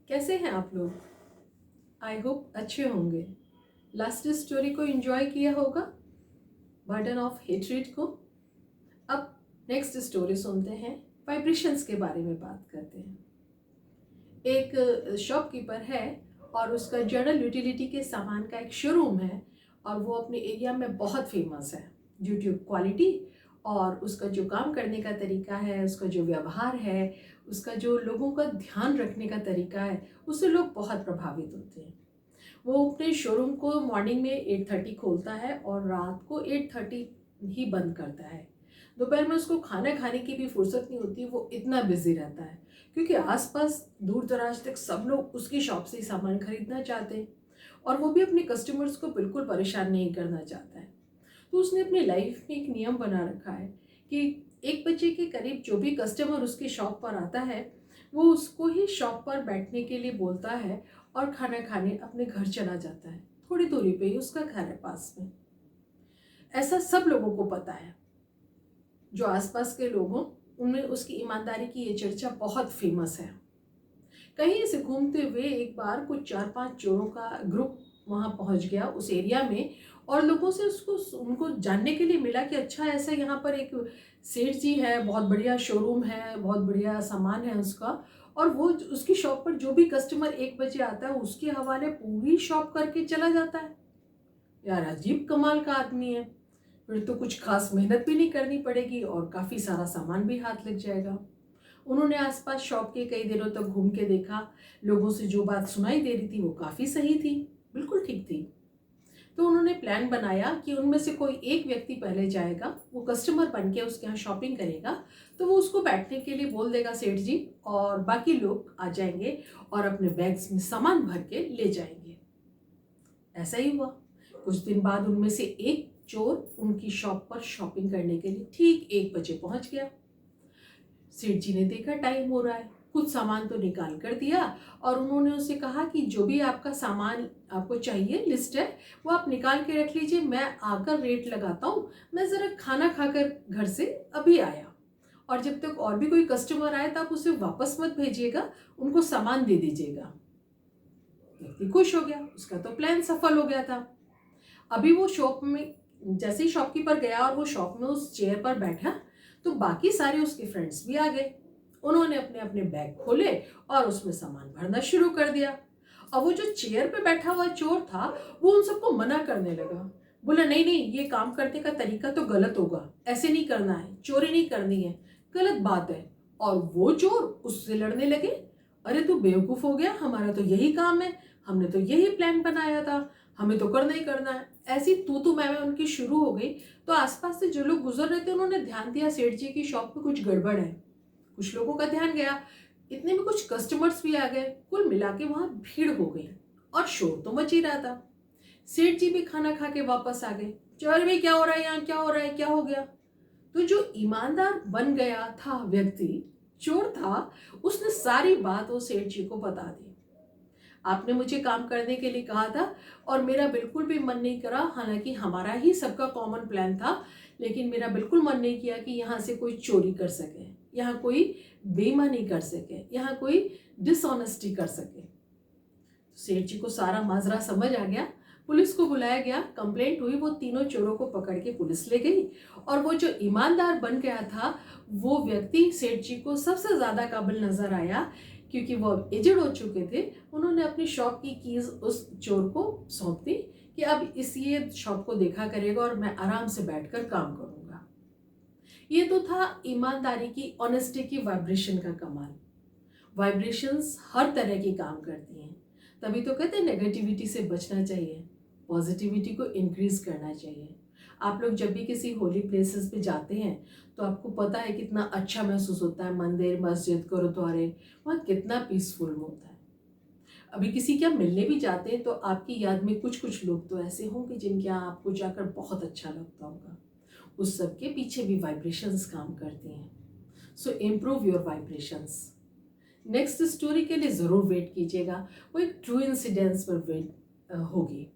कैसे हैं आप लोग? आई होप अच्छे होंगे। लास्ट स्टोरी को एंजॉय किया होगा, बर्डन ऑफ हेट्रेड को। अब नेक्स्ट स्टोरी सुनते हैं, वाइब्रेशंस के बारे में बात करते हैं। एक शॉपकीपर है और उसका जनरल यूटिलिटी के सामान का एक शोरूम है और वो अपने एरिया में बहुत फेमस है ड्यू टू क्वालिटी और उसका जो काम करने का तरीका है, उसका जो व्यवहार है, उसका जो लोगों का ध्यान रखने का तरीका है, उससे लोग बहुत प्रभावित होते हैं। वो अपने शोरूम को मॉर्निंग में 8:30 खोलता है और रात को 8:30 ही बंद करता है। दोपहर में उसको खाना खाने की भी फुर्सत नहीं होती, वो इतना बिजी रहता है क्योंकि आसपास दूर दराज तक सब लोग उसकी शॉप से ही सामान खरीदना चाहते हैं और वो भी अपने कस्टमर्स को बिल्कुल परेशान नहीं करना चाहता है। तो उसने अपनी लाइफ में एक नियम बना रखा है कि 1 बजे के करीब जो भी कस्टमर उसकी शॉप पर आता है वो उसको ही शॉप पर बैठने के लिए बोलता है और खाना खाने अपने घर चला जाता है। थोड़ी दूरी पे ही उसका घर है पास में। ऐसा सब लोगों को पता है। जो आसपास के लोग हों उनमें उसकी ईमानदारी की ये चर्चा बहुत फेमस है। कहीं से घूमते हुए एक बार कुछ 4-5 चोरों का ग्रुप वहां पहुंच गया उस एरिया में और लोगों से उसको उनको जानने के लिए मिला कि अच्छा ऐसा यहाँ पर एक सेठ जी है, बहुत बढ़िया शोरूम है, बहुत बढ़िया सामान है उसका और वो उसकी शॉप पर जो भी कस्टमर 1 बजे आता है उसके हवाले पूरी शॉप करके चला जाता है। यार अजीब कमाल का आदमी है, फिर तो कुछ खास मेहनत भी नहीं करनी पड़ेगी और काफ़ी सारा सामान भी हाथ लग जाएगा। उन्होंने आसपास शॉप के कई दिनों तक घूम के देखा, लोगों से जो बात सुनाई दे रही थी वो काफ़ी सही थी, बिल्कुल ठीक थी। तो उन्होंने प्लान बनाया कि उनमें से कोई एक व्यक्ति पहले जाएगा, वो कस्टमर बन के उसके यहाँ शॉपिंग करेगा, तो वो उसको बैठने के लिए बोल देगा सेठ जी, और बाकी लोग आ जाएंगे और अपने बैग्स में सामान भर के ले जाएंगे। ऐसा ही हुआ। कुछ दिन बाद उनमें से एक चोर उनकी शॉप पर शॉपिंग करने के लिए ठीक 1 बजे पहुंच गया। सेठ जी ने देखा टाइम हो रहा है, कुछ सामान तो निकाल कर दिया और उन्होंने उससे कहा कि जो भी आपका सामान आपको चाहिए लिस्ट है वो आप निकाल के रख लीजिए, मैं आकर रेट लगाता हूँ, मैं ज़रा खाना खाकर घर से अभी आया और जब तक और भी कोई कस्टमर आए तो आप उसे वापस मत भेजिएगा, उनको सामान दे दीजिएगा। व्यक्ति खुश हो गया, उसका तो प्लान सफल हो गया था। अभी वो शॉप में जैसे ही शॉपकीपर गया और वो शॉप में उस चेयर पर बैठा तो बाकी सारे उसके फ्रेंड्स भी आ गए। उन्होंने अपने अपने बैग खोले और उसमें सामान भरना शुरू कर दिया। अब वो जो चेयर पे बैठा हुआ चोर था वो उन सबको मना करने लगा। बोला नहीं नहीं, ये काम करने का तरीका तो गलत होगा, ऐसे नहीं करना है, चोरी नहीं करनी है, गलत बात है। और वो चोर उससे लड़ने लगे। अरे तू बेवकूफ हो गया, हमारा तो यही काम है, हमने तो यही प्लान बनाया था, हमें तो करना ही करना है। ऐसी तू मैं उनकी शुरू हो गई। तो आसपास से जो लोग गुजर रहे थे उन्होंने ध्यान दिया सेठ जी की शॉप पे कुछ गड़बड़ है। कुछ लोगों का ध्यान गया, इतने में कुछ कस्टमर्स भी आ गए, कुल मिला के वहां भीड़ हो गई और शोर तो मच ही रहा था। सेठ जी भी खाना खा के वापस आ गए। चल भाई क्या हो रहा है यहाँ, क्या हो रहा है, क्या हो गया? तो जो ईमानदार बन गया था व्यक्ति, चोर था, उसने सारी बात वो सेठ जी को बता दी। आपने मुझे काम करने के लिए कहा था और मेरा बिल्कुल भी मन नहीं करा, हालांकि हमारा ही सबका कॉमन प्लान था, लेकिन मेरा बिल्कुल मन नहीं किया कि यहाँ से कोई चोरी कर सके, यहाँ कोई बेईमानी कर सके, यहाँ कोई डिसऑनेस्टी कर सके। सेठ जी को सारा माजरा समझ आ गया। पुलिस को बुलाया गया, कंप्लेंट हुई, वो तीनों चोरों को पकड़ के पुलिस ले गई और वो जो ईमानदार बन गया था वो व्यक्ति सेठ जी को सबसे ज्यादा काबिल नजर आया क्योंकि वो अब एजेड हो चुके थे। उन्होंने अपनी शॉप की कीज उस चोर को सौंप दी कि अब इस ये शॉप को देखा करेगा और मैं आराम से बैठकर काम करूंगा। ये तो था ईमानदारी की, ऑनेस्टी की वाइब्रेशन का कमाल। वाइब्रेशंस हर तरह की काम करती हैं, तभी तो कहते हैं नेगेटिविटी से बचना चाहिए, पॉजिटिविटी को इंक्रीज करना चाहिए। आप लोग जब भी किसी होली प्लेसेस पे जाते हैं तो आपको पता है कितना अच्छा महसूस होता है, मंदिर मस्जिद गुरुद्वारे, वहाँ कितना पीसफुल होता है। अभी किसी क्या मिलने भी जाते हैं तो आपकी याद में कुछ कुछ लोग तो ऐसे होंगे जिनके यहाँ आपको जाकर बहुत अच्छा लगता होगा। उस सब के पीछे भी वाइब्रेशंस काम करती हैं। So improve your vibrations. Next story के लिए ज़रूर वेट कीजिएगा, वो एक ट्रू इंसिडेंस पर वेट होगी।